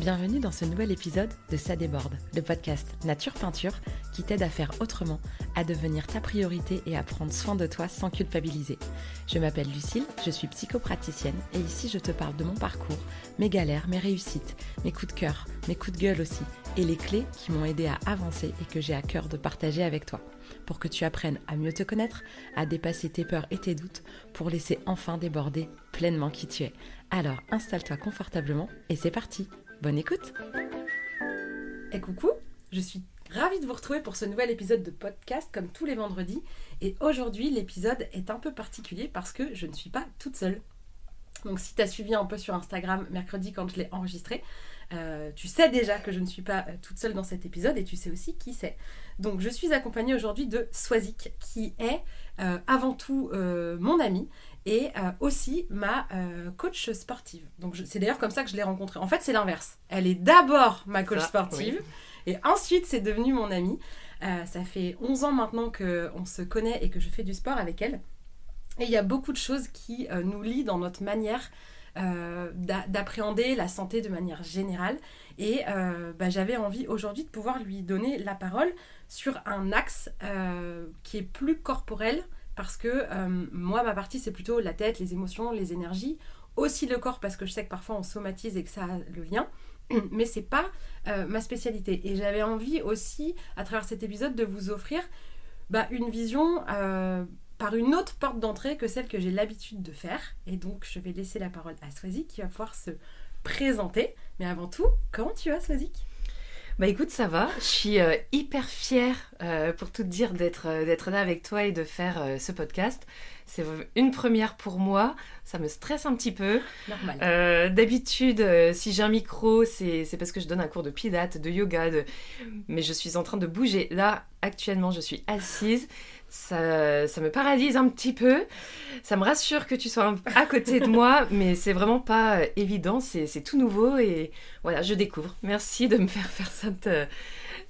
Bienvenue dans ce nouvel épisode de Ça déborde, le podcast Nature Peinture qui t'aide à faire autrement, à devenir ta priorité et à prendre soin de toi sans culpabiliser. Je m'appelle Lucille, je suis psychopraticienne et ici je te parle de mon parcours, mes galères, mes réussites, mes coups de cœur, mes coups de gueule aussi et les clés qui m'ont aidé à avancer et que j'ai à cœur de partager avec toi pour que tu apprennes à mieux te connaître, à dépasser tes peurs et tes doutes pour laisser enfin déborder pleinement qui tu es. Alors installe-toi confortablement et c'est parti. Bonne écoute. Et coucou, je suis ravie de vous retrouver pour ce nouvel épisode de podcast comme tous les vendredis. Et aujourd'hui, l'épisode est un peu particulier parce que je ne suis pas toute seule. Donc si tu as suivi un peu sur Instagram mercredi quand je l'ai enregistré, tu sais déjà que je ne suis pas toute seule dans cet épisode et tu sais aussi qui c'est. Donc je suis accompagnée aujourd'hui de Swazik qui est avant tout mon amie et aussi ma coach sportive. Donc c'est d'ailleurs comme ça que je l'ai rencontrée. En fait c'est l'inverse. Elle est d'abord ma coach sportive et ensuite c'est devenu mon amie. Ça fait 11 ans maintenant qu'on se connaît et que je fais du sport avec elle. Et il y a beaucoup de choses qui nous lient dans notre manière d'appréhender la santé de manière générale. Et j'avais envie aujourd'hui de pouvoir lui donner la parole sur un axe qui est plus corporel, parce que moi, ma partie, c'est plutôt la tête, les émotions, les énergies, aussi le corps, parce que je sais que parfois on somatise et que ça a le lien, mais c'est pas ma spécialité. Et j'avais envie aussi, à travers cet épisode, de vous offrir une vision par une autre porte d'entrée que celle que j'ai l'habitude de faire. Et donc, je vais laisser la parole à Swazik qui va pouvoir se présenter. Mais avant tout, comment tu vas, Swazik ? Écoute, ça va. Je suis hyper fière, pour tout te dire, d'être là avec toi et de faire ce podcast. C'est une première pour moi. Ça me stresse un petit peu. Normal. D'habitude, si j'ai un micro, c'est parce que je donne un cours de pilates, de yoga. Mais je suis en train de bouger. Là, actuellement, je suis assise. Ça me paralyse un petit peu. Ça me rassure que tu sois à côté de moi, mais c'est vraiment pas évident. C'est tout nouveau et voilà, je découvre. Merci de me faire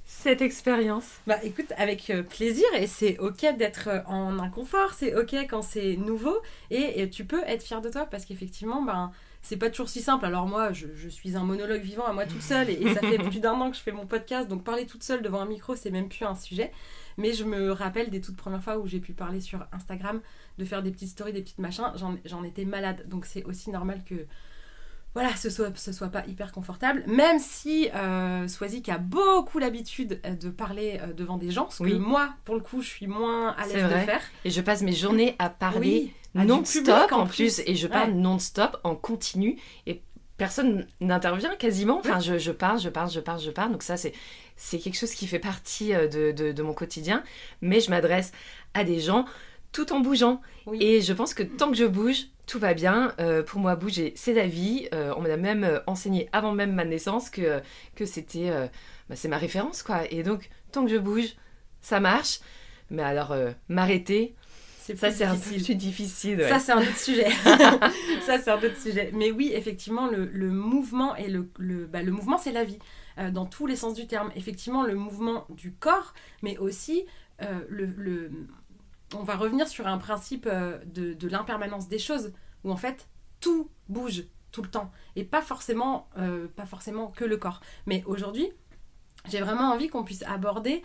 cette expérience. Écoute, avec plaisir, et c'est ok d'être en inconfort, c'est ok quand c'est nouveau, et tu peux être fière de toi parce qu'effectivement, c'est pas toujours si simple. Alors moi, je suis un monologue vivant à moi toute seule, et ça fait plus d'1 an que je fais mon podcast, donc parler toute seule devant un micro, c'est même plus un sujet. Mais je me rappelle des toutes premières fois où j'ai pu parler sur Instagram, de faire des petites stories, des petites machins, j'en étais malade. Donc c'est aussi normal que ce soit pas hyper confortable. Même si Swazik a beaucoup l'habitude de parler devant des gens, ce que moi, pour le coup, je suis moins à l'aise de faire. Et je passe mes journées à parler non-stop en plus. Et je parle non-stop, en continu. Et personne n'intervient quasiment. Enfin, je parle. Donc ça, c'est quelque chose qui fait partie de mon quotidien. Mais je m'adresse à des gens tout en bougeant. Oui. Et je pense que tant que je bouge, tout va bien. Pour moi, bouger, c'est la vie. On m'a même enseigné avant même ma naissance que c'était... c'est ma référence, quoi. Et donc, tant que je bouge, ça marche. Mais alors, m'arrêter... c'est un peu plus difficile. Ouais. Ça, c'est un autre sujet. C'est un autre sujet. Mais oui, effectivement, le mouvement, et le mouvement, c'est la vie. Dans tous les sens du terme. Effectivement, le mouvement du corps, mais aussi on va revenir sur un principe de l'impermanence des choses, où en fait, tout bouge tout le temps. Et pas forcément que le corps. Mais aujourd'hui, j'ai vraiment envie qu'on puisse aborder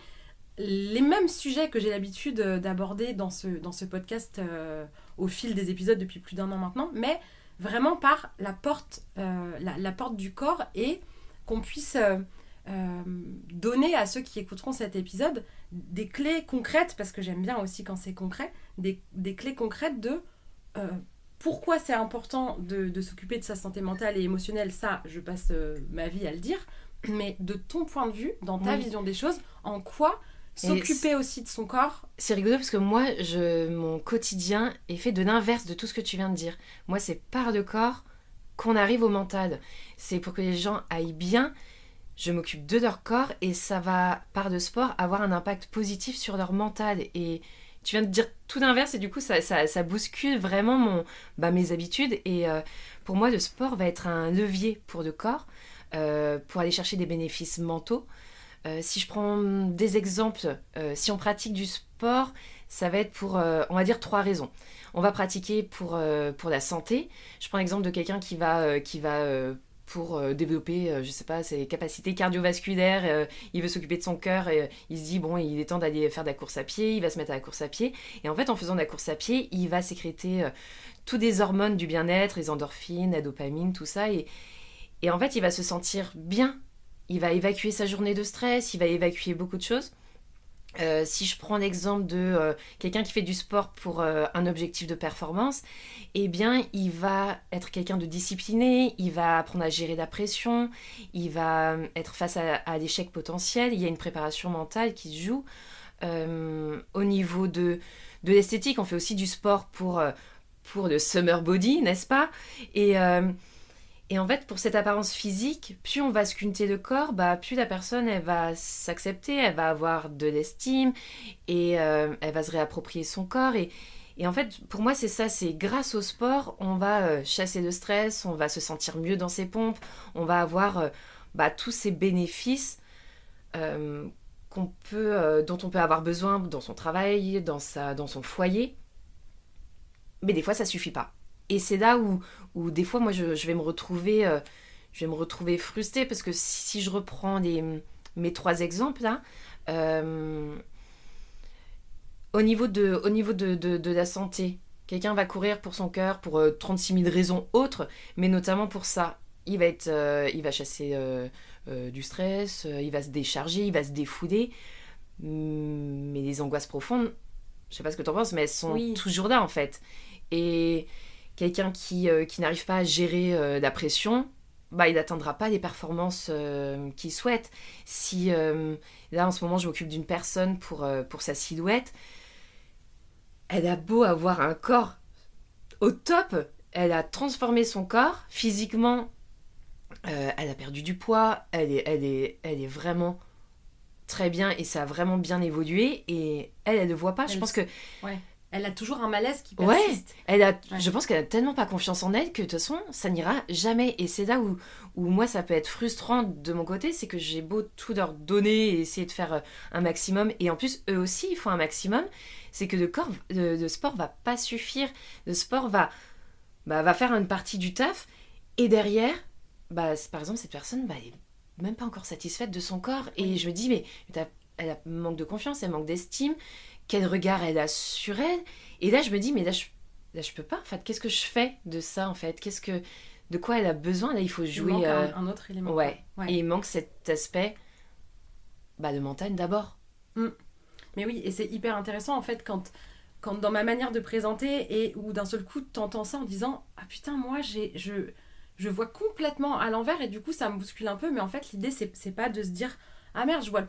les mêmes sujets que j'ai l'habitude d'aborder dans ce podcast au fil des épisodes depuis plus d'1 an maintenant, mais vraiment par la porte du corps, et qu'on puisse donner à ceux qui écouteront cet épisode des clés concrètes, parce que j'aime bien aussi quand c'est concret, des clés concrètes de pourquoi c'est important de s'occuper de sa santé mentale et émotionnelle. Ça, je passe ma vie à le dire, mais de ton point de vue, dans ta vision des choses, en quoi s'occuper aussi de son corps. C'est rigolo parce que moi, mon quotidien est fait de l'inverse de tout ce que tu viens de dire. Moi, c'est par le corps qu'on arrive au mental. C'est pour que les gens aillent bien. Je m'occupe de leur corps et ça va, par le sport, avoir un impact positif sur leur mental. Et tu viens de dire tout l'inverse et du coup, ça bouscule vraiment mes habitudes. Et pour moi, le sport va être un levier pour le corps, pour aller chercher des bénéfices mentaux. Si je prends des exemples, si on pratique du sport, ça va être pour, on va dire, 3 raisons. On va pratiquer pour la santé. Je prends l'exemple de quelqu'un qui va pour développer, je sais pas, ses capacités cardiovasculaires, il veut s'occuper de son cœur, et il se dit, bon, il est temps d'aller faire de la course à pied, il va se mettre à la course à pied. Et en fait, en faisant de la course à pied, il va sécréter toutes des hormones du bien-être, les endorphines, la dopamine, tout ça. Et en fait, il va se sentir bien. Il va évacuer sa journée de stress, il va évacuer beaucoup de choses. Si je prends l'exemple de quelqu'un qui fait du sport pour un objectif de performance, eh bien, il va être quelqu'un de discipliné, il va apprendre à gérer la pression, il va être face à l'échec potentiel, il y a une préparation mentale qui se joue. Au niveau de l'esthétique, on fait aussi du sport pour le summer body, n'est-ce pas ? Et en fait, pour cette apparence physique, plus on va sculpter le corps, plus la personne, elle va s'accepter, elle va avoir de l'estime et elle va se réapproprier son corps. Et en fait, pour moi, c'est ça, c'est grâce au sport, on va chasser le stress, on va se sentir mieux dans ses pompes, on va avoir tous ces bénéfices dont on peut avoir besoin dans son travail, dans son foyer. Mais des fois, ça suffit pas. Et c'est là où des fois, moi, je vais me retrouver frustrée parce que si je reprends mes 3 exemples là, au niveau de la santé, quelqu'un va courir pour son cœur pour 36 000 raisons autres, mais notamment pour ça, il va chasser du stress, il va se décharger, il va se défouler, mais les angoisses profondes, je sais pas ce que t'en penses, mais elles sont toujours là en fait. Et quelqu'un qui n'arrive pas à gérer la pression, il n'atteindra pas les performances qu'il souhaite. Si là en ce moment je m'occupe d'une personne pour sa silhouette, elle a beau avoir un corps au top, elle a transformé son corps physiquement, elle a perdu du poids, elle est vraiment très bien et ça a vraiment bien évolué et elle ne voit pas. Je pense que elle a toujours un malaise qui persiste. Je pense qu'elle a tellement pas confiance en elle que de toute façon, ça n'ira jamais. Et c'est là où moi, ça peut être frustrant de mon côté, c'est que j'ai beau tout leur donner et essayer de faire un maximum. Et en plus, eux aussi, ils font un maximum. C'est que le sport va pas suffire. Le sport va faire une partie du taf. Et derrière, par exemple, cette personne, elle est même pas encore satisfaite de son corps. Et je me dis, mais elle a manque de confiance, elle manque d'estime. Quel regard elle a sur elle. Et là, je me dis, mais là, je peux pas. En fait, qu'est-ce que je fais de ça, en fait ? De quoi elle a besoin ? Là, il faut jouer... Il manque un autre élément. Ouais. Et il manque cet aspect de montagne d'abord. Mais oui, et c'est hyper intéressant, en fait, quand dans ma manière de présenter, et où d'un seul coup, t'entends ça en disant « Ah putain, moi, je vois complètement à l'envers, et du coup, ça me bouscule un peu. » Mais en fait, l'idée, c'est pas de se dire... Ah merde, je vois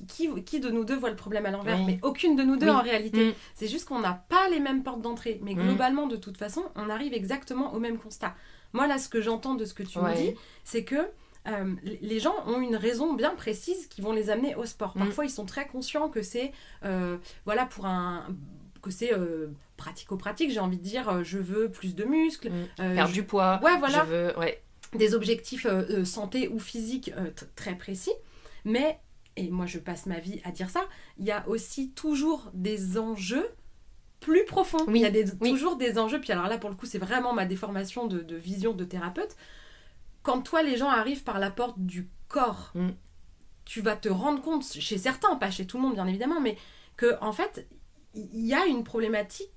qui de nous deux voit le problème à l'envers ? Mais aucune de nous deux en réalité. C'est juste qu'on n'a pas les mêmes portes d'entrée. Mais globalement, de toute façon, on arrive exactement au même constat. Moi, là, ce que j'entends de ce que tu me dis, c'est que les gens ont une raison bien précise qui vont les amener au sport. Parfois, ils sont très conscients que c'est pratico-pratique, j'ai envie de dire, je veux plus de muscles. Perdre du poids. Voilà. Je veux... Des objectifs santé ou physique très précis. Mais, et moi je passe ma vie à dire ça, il y a aussi toujours des enjeux plus profonds. Il y a toujours des enjeux, puis alors là pour le coup c'est vraiment ma déformation de vision de thérapeute. Quand toi les gens arrivent par la porte du corps, tu vas te rendre compte, chez certains, pas chez tout le monde bien évidemment, mais que en fait il y a une problématique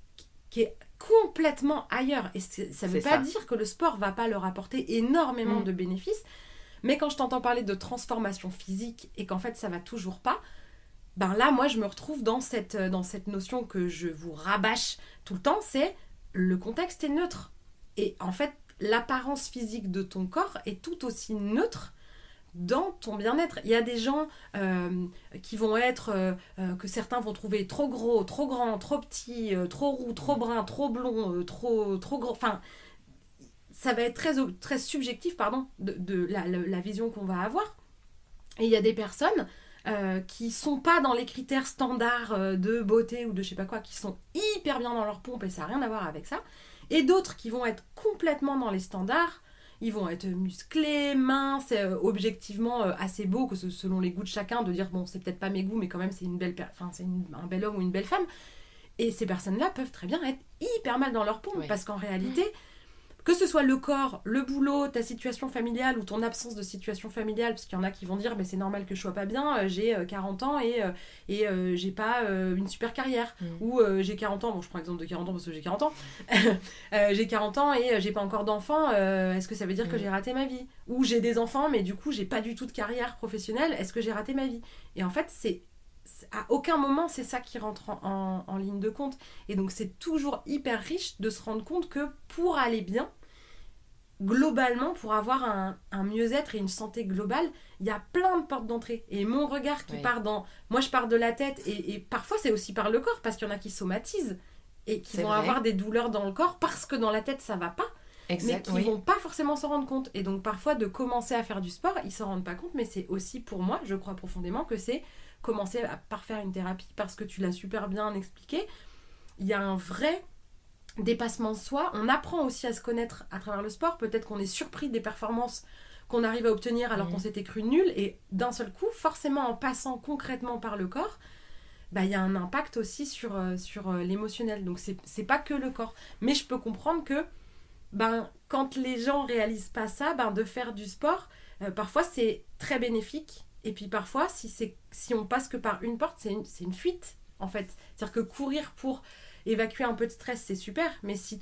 qui est complètement ailleurs. Et ça ne veut pas dire que le sport va pas leur apporter énormément de bénéfices. Mais quand je t'entends parler de transformation physique et qu'en fait ça va toujours pas, là moi je me retrouve dans cette notion que je vous rabâche tout le temps, c'est le contexte est neutre. Et en fait l'apparence physique de ton corps est tout aussi neutre dans ton bien-être. Il y a des gens qui vont être, que certains vont trouver trop gros, trop grand, trop petit, trop roux, trop brun, trop blond, trop gros, enfin... Ça va être très, très subjectif de la vision qu'on va avoir. Et il y a des personnes qui sont pas dans les critères standards de beauté ou de je sais pas quoi, qui sont hyper bien dans leur pompe et ça n'a rien à voir avec ça. Et d'autres qui vont être complètement dans les standards. Ils vont être musclés, minces, objectivement assez beaux, que selon les goûts de chacun, de dire bon, c'est peut-être pas mes goûts, mais quand même c'est un bel homme ou une belle femme. Et ces personnes-là peuvent très bien être hyper mal dans leur pompe parce qu'en réalité... que ce soit le corps, le boulot, ta situation familiale ou ton absence de situation familiale, parce qu'il y en a qui vont dire mais c'est normal que je sois pas bien, j'ai 40 ans et j'ai pas une super carrière. Ou j'ai 40 ans, bon je prends l'exemple de 40 ans parce que j'ai 40 ans, j'ai 40 ans et j'ai pas encore d'enfants, est-ce que ça veut dire que j'ai raté ma vie? Ou j'ai des enfants mais du coup j'ai pas du tout de carrière professionnelle, est-ce que j'ai raté ma vie? Et en fait à aucun moment c'est ça qui rentre en ligne de compte. Et donc c'est toujours hyper riche de se rendre compte que pour aller bien, globalement, pour avoir un mieux-être et une santé globale, il y a plein de portes d'entrée. Et mon regard qui part dans... Moi je pars de la tête et parfois c'est aussi par le corps, parce qu'il y en a qui somatisent et qui vont avoir des douleurs dans le corps parce que dans la tête ça va pas. Exact, mais qui vont pas forcément s'en rendre compte. Et donc parfois de commencer à faire du sport, ils s'en rendent pas compte, mais c'est aussi pour moi, je crois profondément que c'est commencer par faire une thérapie, parce que tu l'as super bien expliqué. Il y a un vrai dépassement de soi. On apprend aussi à se connaître à travers le sport. Peut-être qu'on est surpris des performances qu'on arrive à obtenir alors qu'on s'était cru nul, et d'un seul coup, forcément en passant concrètement par le corps, il y a un impact aussi sur l'émotionnel. Donc c'est pas que le corps. Mais je peux comprendre que quand les gens réalisent pas ça, de faire du sport, parfois c'est très bénéfique. Et puis parfois, si on passe que par une porte, c'est une fuite, en fait. C'est-à-dire que courir pour évacuer un peu de stress, c'est super, mais si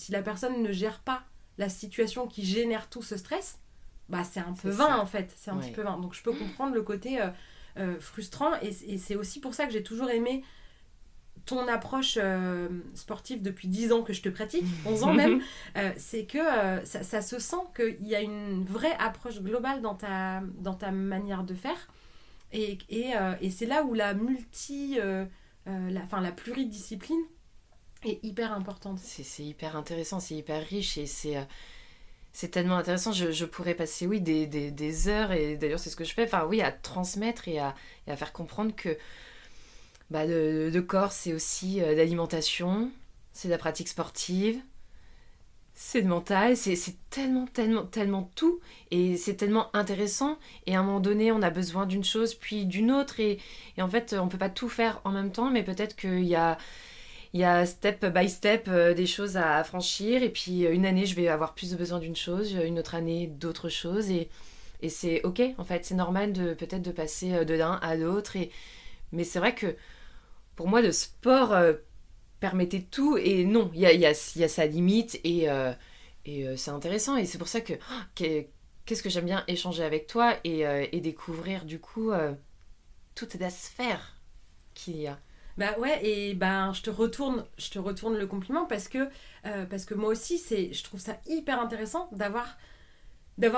la personne ne gère pas la situation qui génère tout ce stress, c'est un peu vain, en fait. C'est un petit peu vain. Donc je peux comprendre le côté frustrant, et c'est aussi pour ça que j'ai toujours aimé ton approche sportive depuis 10 ans que je te pratique, 11 ans même, c'est que ça se sent qu'il y a une vraie approche globale dans ta manière de faire, et c'est là où la pluridiscipline est hyper importante. C'est hyper intéressant, c'est hyper riche, et c'est tellement intéressant. Je pourrais passer des heures, et d'ailleurs c'est ce que je fais, à transmettre et à faire comprendre que le corps, c'est aussi l'alimentation, c'est de la pratique sportive, c'est le mental, c'est tellement, tellement, tellement tout, et c'est tellement intéressant. Et à un moment donné, on a besoin d'une chose, puis d'une autre, et en fait, on peut pas tout faire en même temps, mais peut-être qu'il y a step by step des choses à franchir, et puis une année, je vais avoir plus besoin d'une chose, une autre année, d'autres choses, et c'est ok, en fait, c'est normal peut-être de passer de l'un à l'autre, mais c'est vrai que pour moi, le sport permettait tout, et non, il y a sa limite, et c'est intéressant, et c'est pour ça qu'est-ce que j'aime bien échanger avec toi et découvrir du coup toute la sphère qu'il y a. Je te retourne le compliment, parce que moi aussi, je trouve ça hyper intéressant d'avoir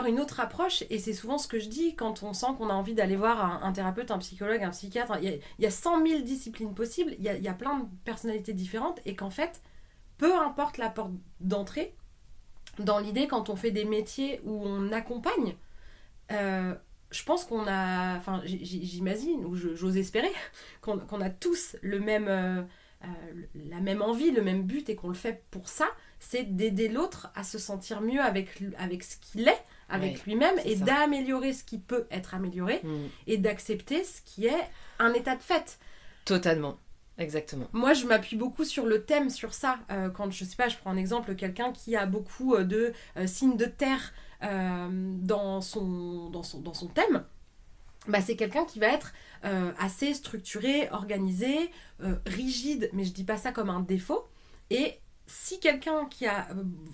une autre approche, et c'est souvent ce que je dis quand on sent qu'on a envie d'aller voir un thérapeute, un psychologue, un psychiatre. Il y a 100 000 disciplines possibles, il y a plein de personnalités différentes, et qu'en fait, peu importe la porte d'entrée, dans l'idée, quand on fait des métiers où on accompagne, je pense qu'on a, j'imagine, ou j'ose espérer, qu'on a tous la même envie, le même but, et qu'on le fait pour ça, c'est d'aider l'autre à se sentir mieux avec ce qu'il est, avec lui-même, et ça. D'améliorer ce qui peut être amélioré, et d'accepter ce qui est un état de fait. Totalement, exactement. Moi, je m'appuie beaucoup sur le thème, sur ça. Quand, je sais pas, je prends un exemple, quelqu'un qui a beaucoup de signes de terre dans son thème, c'est quelqu'un qui va être assez structuré, organisé, rigide, mais je dis pas ça comme un défaut. Et si quelqu'un qui a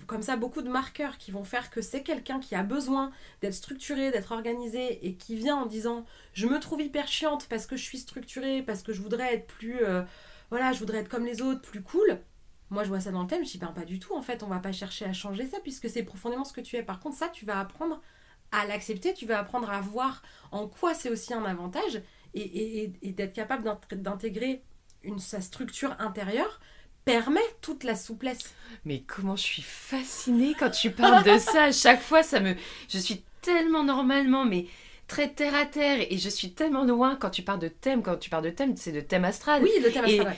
comme ça beaucoup de marqueurs qui vont faire que c'est quelqu'un qui a besoin d'être structuré, d'être organisé, et qui vient en disant je me trouve hyper chiante parce que je suis structurée, parce que je voudrais être plus je voudrais être comme les autres, plus cool. Moi je vois ça dans le thème, je dis pas du tout, en fait on va pas chercher à changer ça, puisque c'est profondément ce que tu es. Par contre, ça tu vas apprendre à l'accepter, tu vas apprendre à voir en quoi c'est aussi un avantage, et d'être capable d'intégrer sa structure intérieure permet toute la souplesse. Mais comment je suis fascinée quand tu parles de ça. À chaque fois, je suis tellement normalement, mais très terre à terre, et je suis tellement loin quand tu parles de thème, c'est de thème astral. Oui, le thème astral.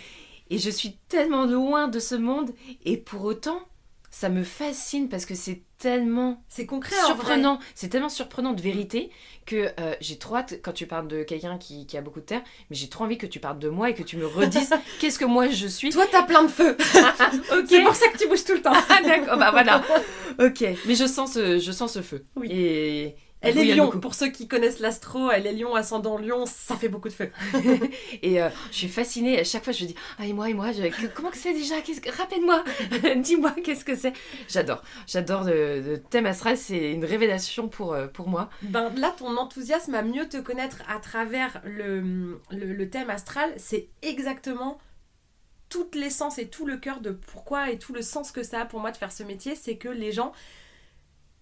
Et je suis tellement loin de ce monde, et pour autant, ça me fascine, parce que c'est tellement concret, surprenant, c'est tellement surprenant de vérité que j'ai trop hâte, quand tu parles de quelqu'un qui a beaucoup de terre, mais j'ai trop envie que tu parles de moi et que tu me redises qu'est-ce que moi je suis. Toi t'as plein de feu. Okay. C'est pour ça que tu bouges tout le temps. D'accord, voilà. Ok, mais je sens ce feu. Oui. Et Elle oui, est il y a lion, beaucoup. pour ceux qui connaissent l'astro, elle est lion, ascendant lion, ça fait beaucoup de feu. Et je suis fascinée, à chaque fois je dis « Ah, et moi, comment que c'est déjà? Rappelle-moi, dis-moi, qu'est-ce que c'est ?» J'adore le thème astral, c'est une révélation pour moi. Ben là, ton enthousiasme à mieux te connaître à travers le thème astral, c'est exactement toute l'essence et tout le cœur de pourquoi et tout le sens que ça a pour moi de faire ce métier, c'est que les gens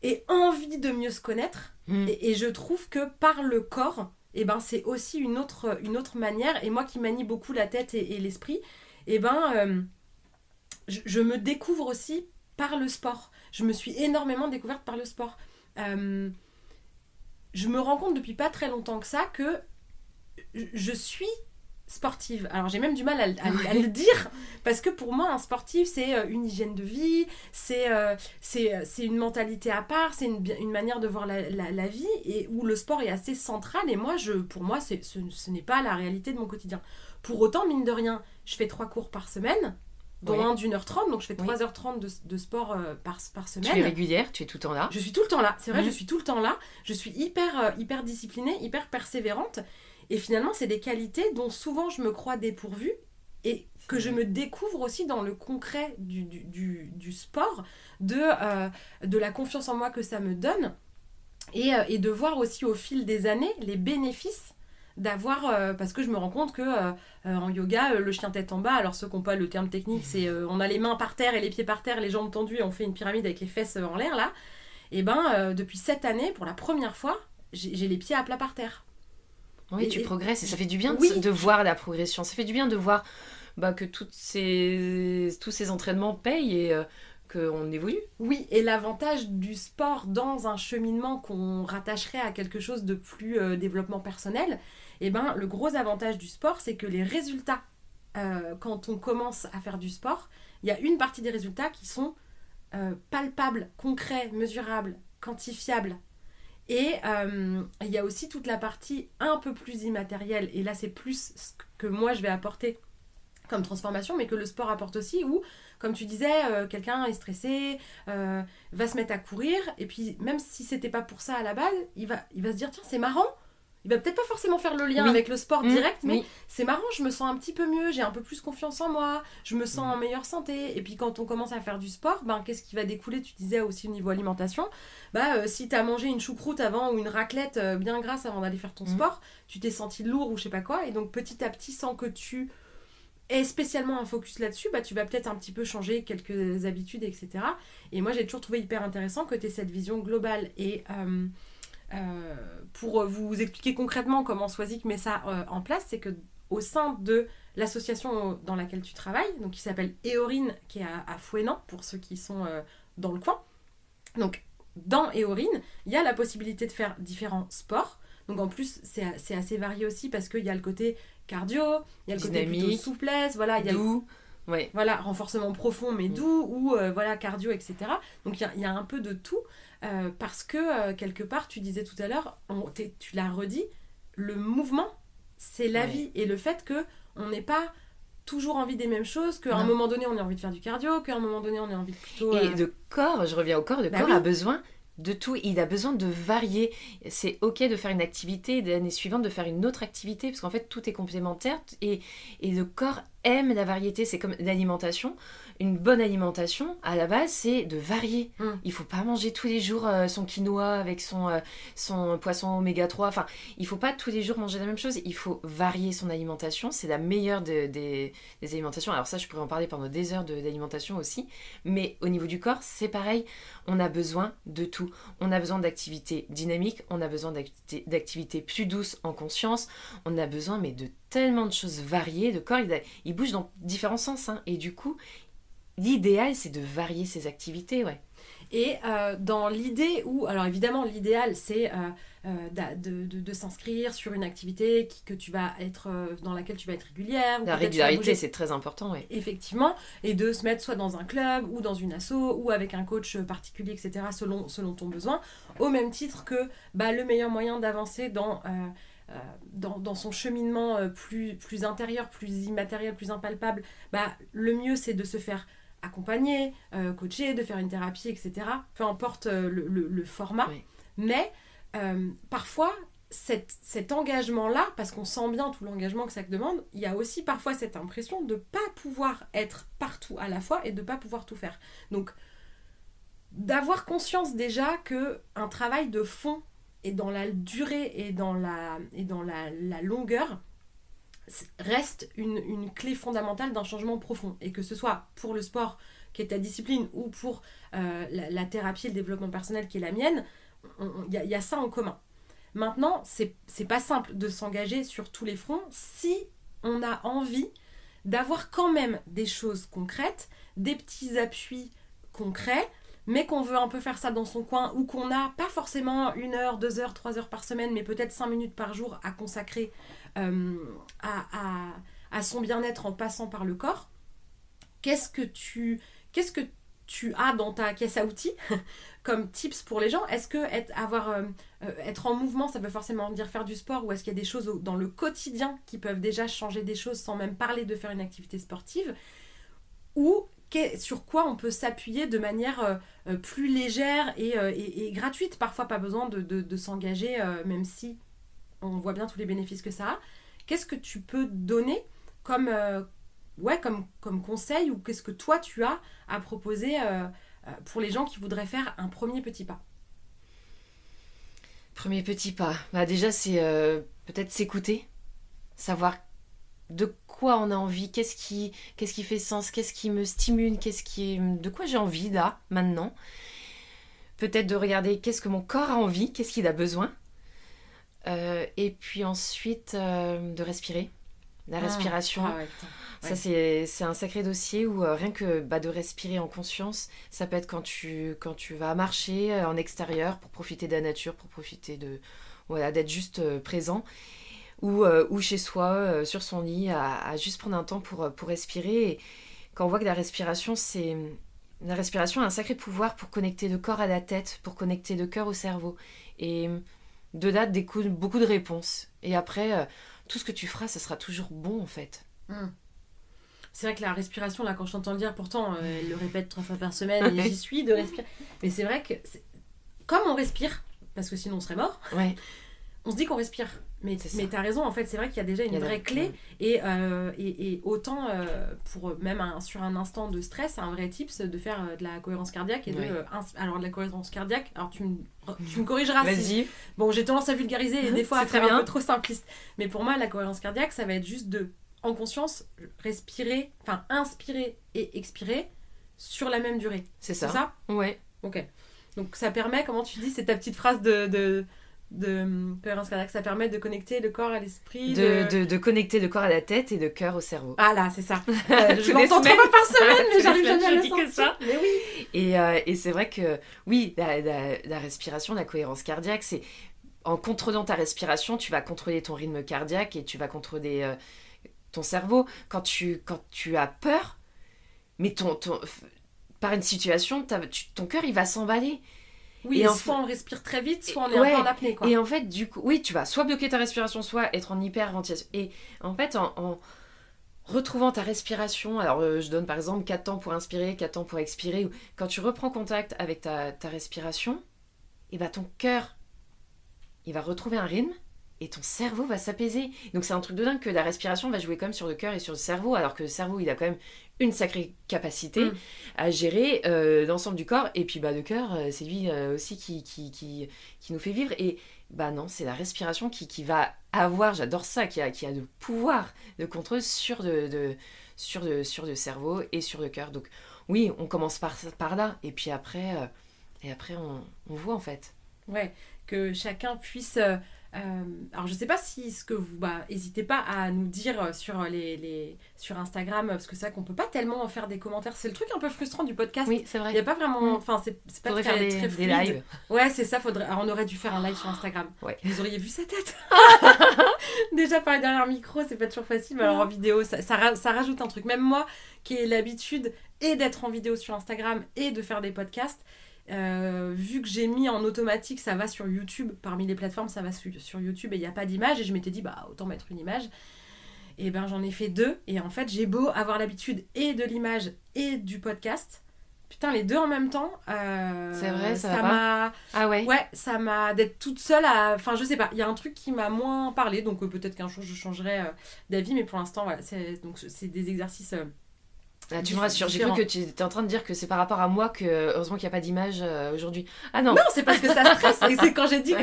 aient envie de mieux se connaître. Et je trouve que par le corps, eh ben, c'est aussi une autre manière. Et moi qui manie beaucoup la tête et l'esprit, eh ben, je me découvre aussi par le sport. Je me suis énormément découverte par le sport. Je me rends compte depuis pas très longtemps que ça que je suis sportive. Alors j'ai même du mal à le dire, parce que pour moi un sportif c'est une hygiène de vie, c'est une mentalité à part, c'est une manière de voir la vie, et où le sport est assez central, et moi pour moi ce n'est pas la réalité de mon quotidien. Pour autant, mine de rien, je fais 3 cours par semaine, dont un d'1h30, donc je fais 3h30 de sport par semaine. Tu es régulière, tu es tout le temps là. Je suis tout le temps là, c'est vrai, je suis tout le temps là, je suis hyper disciplinée, hyper persévérante. Et finalement, c'est des qualités dont souvent je me crois dépourvue, et que je me découvre aussi dans le concret du sport, de la confiance en moi que ça me donne, et de voir aussi au fil des années les bénéfices d'avoir... parce que je me rends compte que en yoga, le chien tête en bas, alors ceux qui n'ont pas le terme technique, c'est on a les mains par terre et les pieds par terre, les jambes tendues, et on fait une pyramide avec les fesses en l'air, là. Et ben, depuis cette année, pour la première fois, j'ai les pieds à plat par terre. Oui, tu progresses, et ça fait du bien oui. de voir la progression. Ça fait du bien de voir que tous ces entraînements payent et qu'on évolue. Oui, et l'avantage du sport dans un cheminement qu'on rattacherait à quelque chose de plus développement personnel, eh ben, le gros avantage du sport, c'est que les résultats, quand on commence à faire du sport, il y a une partie des résultats qui sont palpables, concrets, mesurables, quantifiables. Et il y a aussi toute la partie un peu plus immatérielle, et là c'est plus ce que moi je vais apporter comme transformation, mais que le sport apporte aussi, où, comme tu disais, quelqu'un est stressé, va se mettre à courir, et puis même si c'était pas pour ça à la base, il va se dire, tiens, c'est marrant. Il va peut-être pas forcément faire le lien avec le sport direct, mais c'est marrant, je me sens un petit peu mieux, j'ai un peu plus confiance en moi, je me sens en meilleure santé. Et puis quand on commence à faire du sport, ben, qu'est-ce qui va découler? Tu disais aussi au niveau alimentation, si t'as mangé une choucroute avant, ou une raclette bien grasse avant d'aller faire ton sport, tu t'es senti lourd ou je sais pas quoi, et donc petit à petit, sans que tu aies spécialement un focus là-dessus, tu vas peut-être un petit peu changer quelques habitudes, etc. Et moi j'ai toujours trouvé hyper intéressant que tu aies cette vision globale. Et pour vous expliquer concrètement comment Swazik met ça en place, c'est que au sein de l'association dans laquelle tu travailles, donc qui s'appelle Éorine, qui est à Fouesnant, pour ceux qui sont dans le coin. Donc dans Éorine, il y a la possibilité de faire différents sports. Donc en plus, c'est assez varié aussi, parce qu'il y a le côté cardio, il y a le côté plutôt souplesse, voilà, il y a doux. Ouais. Voilà, renforcement profond mais doux, ou voilà, cardio, etc. Donc il y a un peu de tout, parce que quelque part, tu disais tout à l'heure, tu l'as redit, le mouvement, c'est la vie, et le fait qu'on n'ait pas toujours envie des mêmes choses, qu'à un moment donné on ait envie de faire du cardio, qu'à un moment donné on ait envie de plutôt... Et le corps, je reviens au corps, le corps a besoin de tout, il a besoin de varier. C'est ok de faire une activité et l'année suivante de faire une autre activité, parce qu'en fait tout est complémentaire, et le corps aime la variété. C'est comme l'alimentation. Une bonne alimentation, à la base, c'est de varier. Il faut pas manger tous les jours son quinoa avec son poisson oméga 3. Enfin, il faut pas tous les jours manger la même chose. Il faut varier son alimentation. C'est la meilleure des alimentations. Alors ça, je pourrais en parler pendant des heures d'alimentation aussi. Mais au niveau du corps, c'est pareil. On a besoin de tout. On a besoin d'activités dynamiques. On a besoin d'activités plus douces en conscience. On a besoin, mais de tellement de choses variées. Le corps, il bouge dans différents sens. Et du coup, l'idéal, c'est de varier ses activités, Et dans l'idée où... Alors évidemment, l'idéal, c'est de s'inscrire sur une activité que tu vas être, dans laquelle tu vas être régulière. La régularité, c'est très important, Effectivement. Et de se mettre soit dans un club, ou dans une asso, ou avec un coach particulier, etc., selon ton besoin. Au même titre que le meilleur moyen d'avancer dans son cheminement plus intérieur, plus immatériel, plus impalpable, le mieux, c'est de se faire accompagner, coacher, de faire une thérapie, etc. Peu importe le format. Oui. Mais parfois, cet engagement-là, parce qu'on sent bien tout l'engagement que ça demande, il y a aussi parfois cette impression de ne pas pouvoir être partout à la fois et de ne pas pouvoir tout faire. Donc, d'avoir conscience déjà qu'un travail de fond et dans la durée et dans la longueur reste une clé fondamentale d'un changement profond. Et que ce soit pour le sport qui est ta discipline ou pour la thérapie et le développement personnel qui est la mienne, il y a ça en commun. Maintenant, c'est pas simple de s'engager sur tous les fronts si on a envie d'avoir quand même des choses concrètes, des petits appuis concrets, mais qu'on veut un peu faire ça dans son coin ou qu'on n'a pas forcément 1 heure, 2 heures, 3 heures par semaine, mais peut-être 5 minutes par jour à consacrer à son bien-être en passant par le corps. Qu'est-ce que tu as dans ta caisse à outils comme tips pour les gens? Est-ce que être en mouvement, ça veut forcément dire faire du sport, ou est-ce qu'il y a des choses dans le quotidien qui peuvent déjà changer des choses sans même parler de faire une activité sportive? Ou sur quoi on peut s'appuyer de manière plus légère et gratuite? Parfois pas besoin de s'engager, même si on voit bien tous les bénéfices que ça a. Qu'est-ce que tu peux donner comme conseil, ou qu'est-ce que toi tu as à proposer pour les gens qui voudraient faire un premier petit pas? Premier petit pas, déjà c'est peut-être s'écouter, savoir de quoi on a envie, qu'est-ce qui fait sens, qu'est-ce qui me stimule, de quoi j'ai envie là, maintenant. Peut-être de regarder qu'est-ce que mon corps a envie, qu'est-ce qu'il a besoin. Et puis ensuite de respirer. La respiration, ça c'est un sacré dossier où rien que de respirer en conscience, ça peut être quand tu vas marcher en extérieur pour profiter de la nature, pour profiter d'être juste présent, ou chez soi, sur son lit, à juste prendre un temps pour respirer. Et quand on voit que la respiration a un sacré pouvoir pour connecter le corps à la tête, pour connecter le cœur au cerveau. Et de là découle beaucoup de réponses. Et après, tout ce que tu feras, ça sera toujours bon en fait. C'est vrai que la respiration, là, quand je t'entends le dire, pourtant, elle le répète 3 fois par semaine et j'y suis de respirer. Mais c'est vrai que, comme on respire, parce que sinon on serait mort, on se dit qu'on respire. Mais t'as raison, en fait, c'est vrai qu'il y a déjà une vraie clé. Et autant, pour même sur un instant de stress, un vrai tips de faire de la cohérence cardiaque. Et alors, de la cohérence cardiaque, alors tu me corrigeras. Vas-y. Bon, j'ai tendance à vulgariser et des fois à faire un peu trop simpliste. Mais pour moi, la cohérence cardiaque, ça va être juste en conscience, respirer, enfin inspirer et expirer sur la même durée. C'est ça. C'est ça ? Ouais. Ok. Donc ça permet, comment tu dis, c'est ta petite phrase de cohérence cardiaque, ça permet de connecter le corps à l'esprit. De connecter le corps à la tête et le cœur au cerveau. Ah là, c'est ça. Je l'entends 3 fois par semaine, mais j'arrive jamais à le sentir. Que ça. Mais oui. Et c'est vrai que, oui, la respiration, la cohérence cardiaque, c'est en contrôlant ta respiration, tu vas contrôler ton rythme cardiaque et tu vas contrôler ton cerveau. Quand tu as peur, mais par une situation, ton cœur, il va s'emballer. Oui, et soit on respire très vite, soit on est un peu en apnée, quoi. Et en fait, du coup, oui, tu vas soit bloquer ta respiration, soit être en hyperventilation. Et en fait, en retrouvant ta respiration, alors je donne par exemple 4 temps pour inspirer, 4 temps pour expirer. Quand tu reprends contact avec ta respiration, et ton cœur, il va retrouver un rythme et ton cerveau va s'apaiser. Donc c'est un truc de dingue que la respiration va jouer quand même sur le cœur et sur le cerveau, alors que le cerveau, il a quand même une sacrée capacité à gérer l'ensemble du corps. Et puis le cœur, c'est lui aussi qui nous fait vivre. Et non, c'est la respiration qui va avoir, j'adore ça, qui a le pouvoir de contrôle sur le cerveau et sur le cœur. Donc oui, on commence par là. Et puis après on voit en fait. Ouais, que chacun puisse... alors je sais pas si ce que vous n'hésitez pas à nous dire sur Instagram, parce que c'est vrai qu'on peut pas tellement faire des commentaires, c'est le truc un peu frustrant du podcast. Oui, c'est vrai. Il y a pas vraiment, enfin c'est pas faudrait très faire fluide. Des lives. Ouais, c'est ça, alors, on aurait dû faire un live sur Instagram. Ouais. Vous auriez vu sa tête. Déjà parler derrière un micro, c'est pas toujours facile, mais alors en vidéo ça rajoute un truc. Même moi qui ai l'habitude d'être en vidéo sur Instagram et de faire des podcasts, vu que j'ai mis en automatique, ça va sur YouTube, parmi les plateformes ça va sur YouTube et il n'y a pas d'image, et je m'étais dit autant mettre une image, Et ben j'en ai fait 2. Et en fait, j'ai beau avoir l'habitude et de l'image et du podcast. Putain, les deux en même temps, c'est vrai, ça m'a... Ah ouais. Ouais, ça m'a... D'être toute seule à... Enfin, je sais pas, il y a un truc qui m'a moins parlé, donc peut-être qu'un jour je changerai d'avis, mais pour l'instant, voilà, c'est des exercices... Tu me rassures, j'ai cru que tu étais en train de dire que c'est par rapport à moi que heureusement qu'il n'y a pas d'image aujourd'hui. Ah non. Non, c'est parce que ça stresse. C'est quand j'ai dit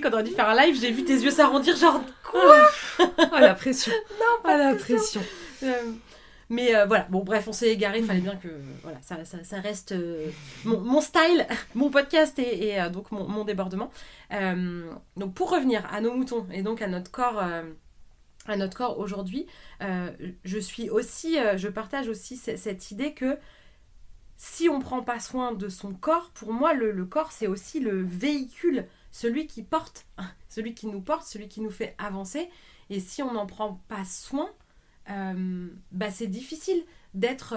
qu'on aurait dû faire un live, j'ai vu tes yeux s'arrondir, genre quoi? Oh la pression. Non, pas la pression. Mais voilà, bon bref, on s'est égaré, il fallait bien que voilà, ça reste mon style, mon podcast et donc mon débordement. Donc pour revenir à nos moutons et donc à notre corps aujourd'hui, je partage aussi cette idée que si on ne prend pas soin de son corps, pour moi le corps c'est aussi le véhicule, celui qui nous porte, celui qui nous fait avancer. Et si on n'en prend pas soin, c'est difficile d'être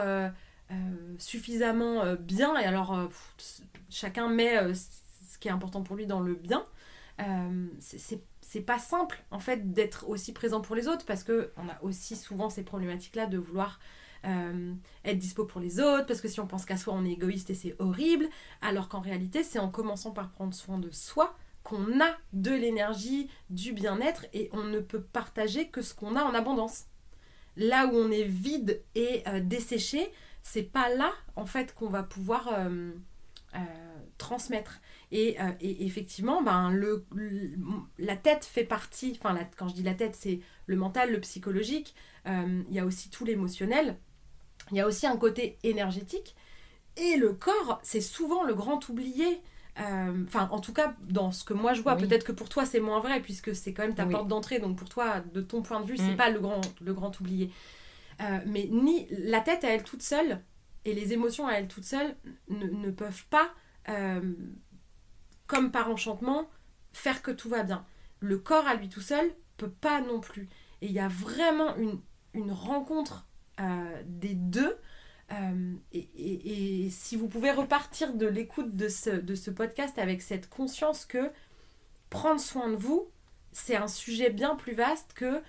suffisamment bien. Et alors chacun met ce qui est important pour lui dans le bien. C'est pas simple en fait d'être aussi présent pour les autres, parce que on a aussi souvent ces problématiques là de vouloir être dispo pour les autres, parce que si on pense qu'à soi on est égoïste et c'est horrible, alors qu'en réalité c'est en commençant par prendre soin de soi qu'on a de l'énergie, du bien-être, et on ne peut partager que ce qu'on a en abondance. Là où on est vide et desséché, c'est pas là en fait qu'on va pouvoir transmettre. Et effectivement, la tête fait partie, quand je dis la tête, c'est le mental, le psychologique, il y a aussi tout l'émotionnel, il y a aussi un côté énergétique, et le corps, c'est souvent le grand oublié. En tout cas, dans ce que moi je vois, peut-être que pour toi c'est moins vrai, puisque c'est quand même ta porte d'entrée, donc pour toi, de ton point de vue, c'est pas le grand oublié. Mais ni la tête à elle toute seule, et les émotions à elles toutes seules, ne peuvent pas... comme par enchantement, faire que tout va bien. Le corps à lui tout seul peut pas non plus. Et il y a vraiment une rencontre des deux. Et si vous pouvez repartir de l'écoute de ce podcast avec cette conscience que prendre soin de vous, c'est un sujet bien plus vaste que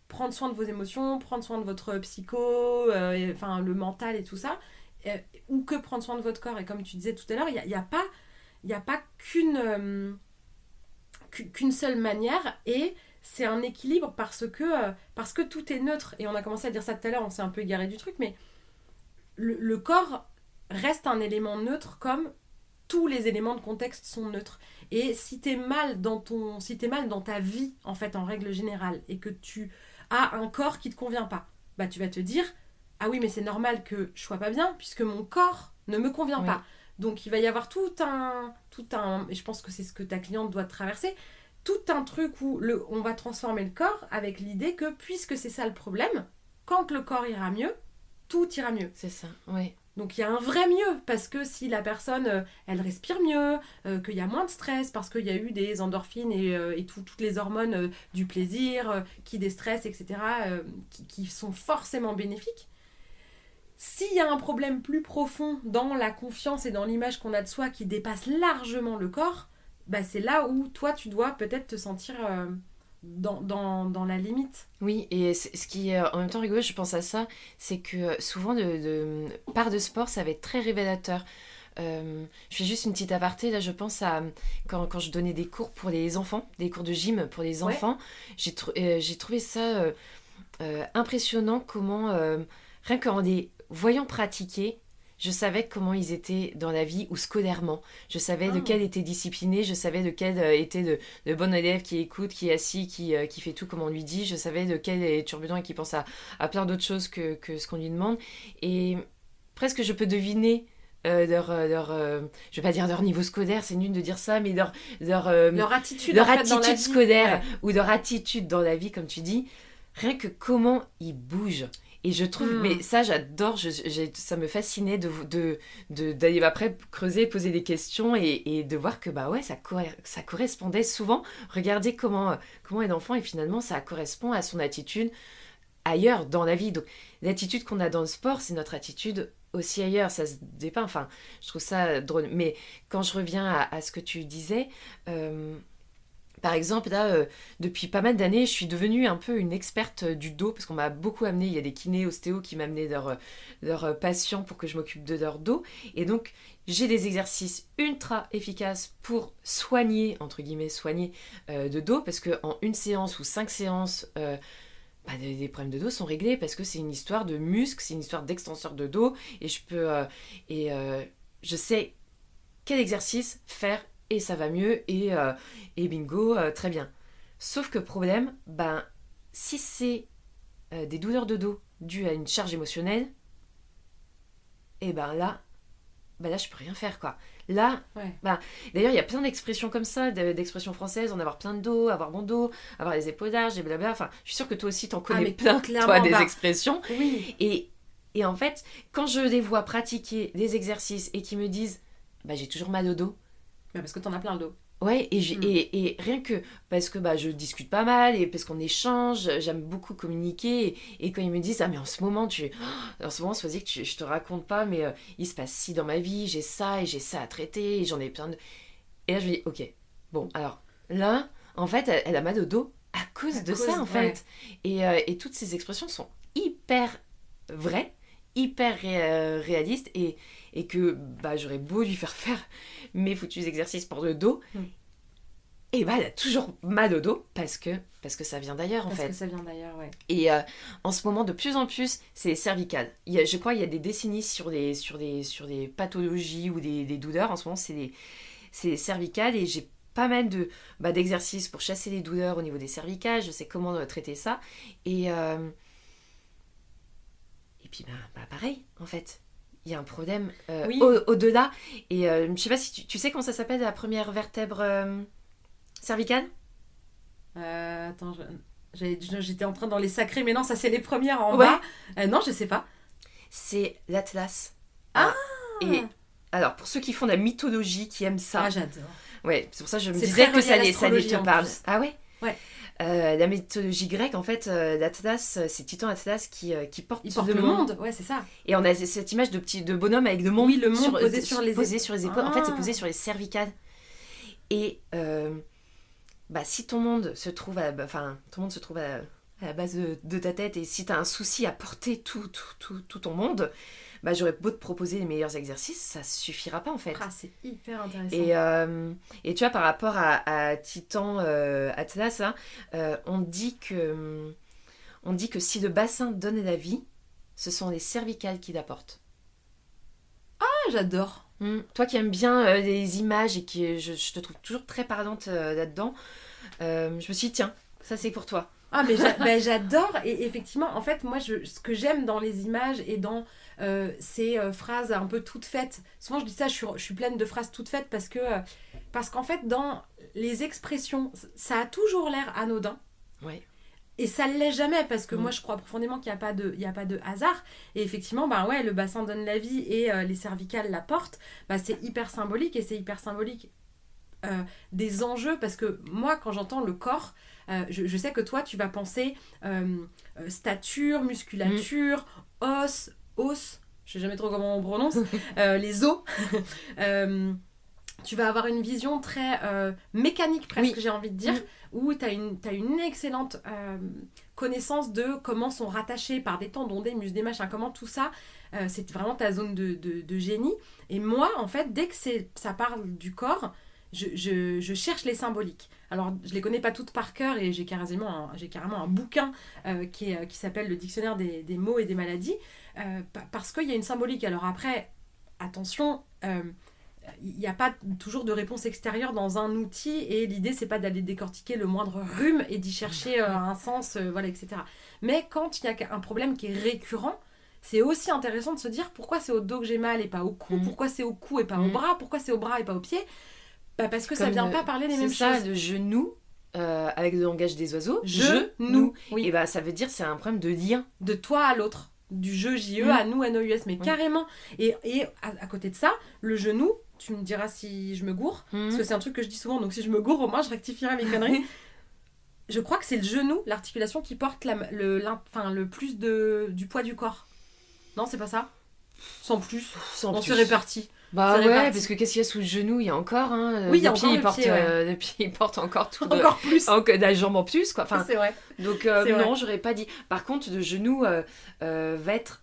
prendre soin de vos émotions, prendre soin de votre psycho, le mental et tout ça, ou que prendre soin de votre corps. Et comme tu disais tout à l'heure, il n'y a pas qu'une seule manière, et c'est un équilibre parce que tout est neutre. Et on a commencé à dire ça tout à l'heure, on s'est un peu égaré du truc, mais le corps reste un élément neutre, comme tous les éléments de contexte sont neutres. Et si t'es mal dans ta vie, en fait, en règle générale, et que tu as un corps qui te convient pas, tu vas te dire, ah oui, mais c'est normal que je sois pas bien, puisque mon corps ne me convient pas. Donc il va y avoir tout un, et je pense que c'est ce que ta cliente doit traverser, tout un truc où on va transformer le corps avec l'idée que, puisque c'est ça le problème, quand le corps ira mieux, tout ira mieux. C'est ça, oui. Donc il y a un vrai mieux, parce que si la personne, elle respire mieux, qu'il y a moins de stress, parce qu'il y a eu des endorphines et toutes les hormones du plaisir, qui déstressent, etc., qui sont forcément bénéfiques. S'il y a un problème plus profond dans la confiance et dans l'image qu'on a de soi qui dépasse largement le corps, c'est là où toi tu dois peut-être te sentir dans la limite. Oui, et ce qui est en même temps rigolo, je pense à ça, c'est que souvent de part de sport, ça va être très révélateur. Je fais juste une petite aparté, là je pense à quand je donnais des cours pour les enfants, des cours de gym pour les enfants, j'ai trouvé ça impressionnant comment, rien qu'en les voyant pratiquer, je savais comment ils étaient dans la vie ou scolairement. Je savais de quel était discipliné, je savais de quel était de bon élève qui écoute, qui est assis, qui fait tout comme on lui dit. Je savais de quel est turbulent et qui pense à plein d'autres choses que ce qu'on lui demande. Et presque je peux deviner leur je vais pas dire leur niveau scolaire, c'est nul de dire ça, mais leur attitude, scolaire, ou leur attitude dans la vie, comme tu dis. Rien que comment ils bougent. Et je trouve, mais ça j'adore, ça me fascinait d'aller après creuser, poser des questions et de voir que ça correspondait souvent. Regardez comment est l'enfant, et finalement ça correspond à son attitude ailleurs dans la vie. Donc l'attitude qu'on a dans le sport, c'est notre attitude aussi ailleurs, ça se dépeint. Enfin, je trouve ça drôle. Mais quand je reviens à ce que tu disais, Par exemple, là, depuis pas mal d'années, je suis devenue un peu une experte du dos parce qu'on m'a beaucoup amené. Il y a des kinés, ostéos qui m'amenaient leurs patients pour que je m'occupe de leur dos. Et donc, j'ai des exercices ultra efficaces pour soigner, entre guillemets, soigner de dos parce qu'en une séance ou 5 séances, des problèmes de dos sont réglés parce que c'est une histoire de muscles, c'est une histoire d'extenseur de dos et je sais quel exercice faire et ça va mieux et bingo, très bien. Sauf que problème, si c'est des douleurs de dos dues à une charge émotionnelle, et là je peux rien faire quoi. Là, d'ailleurs il y a plein d'expressions comme ça, d'expressions françaises, en avoir plein de dos, avoir bon dos, avoir les épaules larges et blabla. Enfin, je suis sûre que toi aussi t'en connais plein, toi, des expressions. Oui. Et en fait, quand je les vois pratiquer des exercices et qu'ils me disent j'ai toujours mal au dos. Parce que t'en as plein le dos. Ouais, et rien que parce que je discute pas mal et parce qu'on échange, j'aime beaucoup communiquer et quand ils me disent mais en ce moment c'est vas-y que je te raconte pas mais il se passe ci dans ma vie, j'ai ça et j'ai ça à traiter et j'en ai plein de... Et là je me dis ok, bon alors là en fait elle a mal au dos à cause de ça en fait. Et toutes ces expressions sont hyper vraies, hyper réaliste et que j'aurais beau lui faire mes foutus exercices pour le dos et elle a toujours mal au dos parce que ça vient d'ailleurs en fait. Parce que ça vient d'ailleurs, ouais. Et en ce moment de plus en plus c'est cervical. Je crois qu'il y a des décennies sur des pathologies ou des douleurs. En ce moment c'est cervical et j'ai pas mal d'exercices pour chasser les douleurs au niveau des cervicales. Je sais comment traiter ça et puis pareil en fait il y a un problème au-delà et je sais pas si tu sais comment ça s'appelle la première vertèbre cervicale. Attends, j'étais en train dans les sacrés mais non ça c'est les premières en bas. Non je sais pas. C'est l'Atlas. Et alors pour ceux qui font de la mythologie qui aiment ça, j'adore. Ouais, c'est pour ça que je me disais que ça te parle. Ah ouais. Ouais. La mythologie grecque, en fait, l'Atlas, c'est Titan Atlas qui porte le monde. Ouais, c'est ça. Et on a cette image de bonhomme avec le monde, oui, le monde posé sur les épaules. En fait, c'est posé sur les cervicales. Et si ton monde se trouve à la base de ta tête et si tu as un souci à porter tout ton monde, j'aurais beau te proposer les meilleurs exercices, ça suffira pas en fait. C'est hyper intéressant. Et tu vois, par rapport à Titan Atlas, là, on dit que si le bassin donne la vie, ce sont les cervicales qui l'apportent. Ah, j'adore. Toi qui aimes bien les images et qui je te trouve toujours très parlante là-dedans, je me suis dit tiens, ça c'est pour toi. Ah mais j'adore et effectivement en fait moi ce que j'aime dans les images et dans ces phrases un peu toutes faites, souvent je dis ça, je suis pleine de phrases toutes faites parce qu'en fait dans les expressions ça a toujours l'air anodin. Ouais. Et ça ne l'est jamais parce que moi je crois profondément qu'il n'y a pas de hasard et effectivement le bassin donne la vie et les cervicales la portent, c'est hyper symbolique et c'est hyper symbolique des enjeux parce que moi quand j'entends le corps je sais que toi tu vas penser stature, musculature, os, je sais jamais trop comment on prononce, les os. Tu vas avoir une vision très mécanique presque, j'ai envie de dire, où tu as une excellente connaissance de comment sont rattachés par des tendons, des muscles, des machins, comment tout ça, c'est vraiment ta zone de génie. Et moi, en fait, dès que ça parle du corps, je cherche les symboliques. Alors, je les connais pas toutes par cœur et j'ai carrément un bouquin qui s'appelle le dictionnaire des mots et des maladies parce qu'il y a une symbolique. Alors après, attention, il n'y a pas toujours de réponse extérieure dans un outil et l'idée c'est pas d'aller décortiquer le moindre rhume et d'y chercher un sens, etc. Mais quand il y a un problème qui est récurrent, c'est aussi intéressant de se dire pourquoi c'est au dos que j'ai mal et pas au cou, pourquoi c'est au cou et pas au bras, pourquoi c'est au bras et pas au pied. Parce que ça vient pas parler les mêmes choses. C'est ça, le genou, avec le langage des oiseaux. Genou. Oui. Et ça veut dire c'est un problème de lien. De toi à l'autre. Du je, J-E, à nous, N-O-U-S. Mais carrément. Et à côté de ça, le genou, tu me diras si je me gourre. Parce que c'est un truc que je dis souvent. Donc si je me gourre, au moins, je rectifierai mes conneries. Je crois que c'est le genou, l'articulation, qui porte le plus du poids du corps. Non, c'est pas ça ? Sans plus. On se répartit. Bah c'est ouais, réparti. parce que qu'est-ce qu'il y a sous le genou? Il y a encore, hein. Oui, il y a le pied, encore il le porte, pied, ouais. le pied, il porte encore tout Encore plus. la jambe en plus, quoi. Enfin, C'est vrai. donc C'est vrai. non, j'aurais pas dit. Par contre, le genou va être,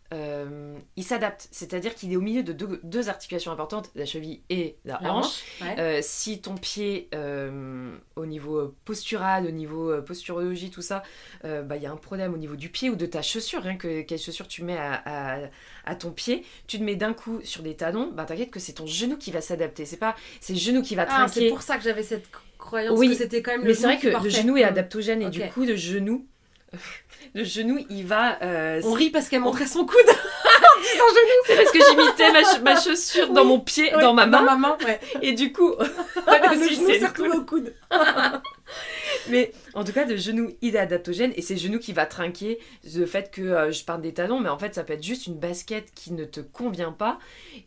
il s'adapte, c'est-à-dire qu'il est au milieu de deux articulations importantes, la cheville et la hanche. Ouais. Si ton pied, au niveau postural, au niveau posturologie, tout ça, il y a un problème au niveau du pied ou de ta chaussure, rien que quelle chaussure tu mets à ton pied, tu te mets d'un coup sur des talons, bah t'inquiète que c'est ton genou qui va s'adapter, c'est le genou qui va Ah, trinquer. c'est pour ça que j'avais cette croyance Oui, que c'était quand même le mais c'est genou vrai qui que portait. le genou est adaptogène et Ok. du coup le genou il va On rit parce qu'elle montrait son coude en disant genou. c'est parce que j'imitais ma chaussure dans Oui. mon pied, Ouais, dans ma main, Dans ma main, ouais. et du coup Le aussi, genou c'est s'est le retrouvé coude. au coude. Mais en tout cas, le genou, il est adaptogène et c'est le genou qui va trinquer le fait que je parle des talons, mais en fait, ça peut être juste une basket qui ne te convient pas,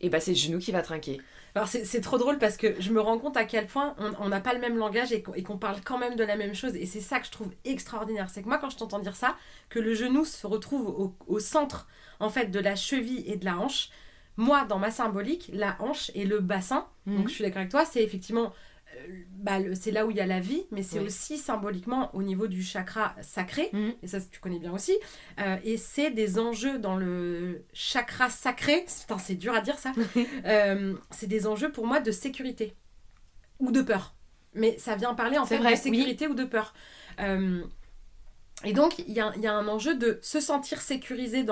et bah c'est le genou qui va trinquer. Alors c'est trop drôle parce que je me rends compte à quel point on n'a pas le même langage et qu'on parle quand même de la même chose. Et c'est ça que je trouve extraordinaire. C'est que moi, quand je t'entends dire ça, que le genou se retrouve au centre en fait de la cheville et de la hanche. Moi, dans ma symbolique, la hanche et le bassin, donc je suis d'accord avec toi, c'est effectivement c'est là où il y a la vie, mais c'est Oui. aussi symboliquement au niveau du chakra sacré, Mhm. et ça tu connais bien aussi, et c'est des enjeux dans le chakra sacré, putain, c'est dur à dire ça, c'est des enjeux pour moi de sécurité ou de peur, mais ça vient parler en C'est fait vrai, de sécurité ou de peur. Et donc il y a un enjeu de se sentir sécurisé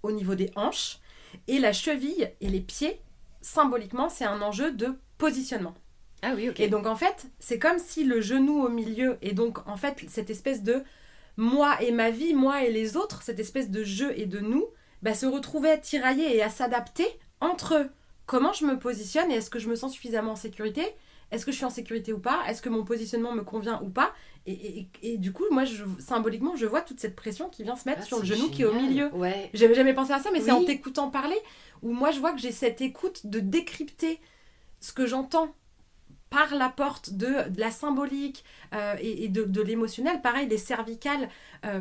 au niveau des hanches, et la cheville et les pieds, symboliquement, c'est un enjeu de positionnement. Ah oui, ok. Et donc en fait, c'est comme si le genou au milieu, et donc en fait cette espèce de moi et ma vie, moi et les autres, cette espèce de jeu et de nous, se retrouvait tiraillé et à s'adapter entre comment je me positionne et est-ce que je me sens suffisamment en sécurité, est-ce que je suis en sécurité ou pas, est-ce que mon positionnement me convient ou pas, et du coup moi symboliquement je vois toute cette pression qui vient se mettre sur le genou qui est au milieu. Ouais. J'avais jamais pensé à ça, mais c'est en Oui. t'écoutant parler où moi je vois que j'ai cette écoute de décrypter ce que j'entends par la porte de la symbolique et de l'émotionnel. Pareil, les cervicales,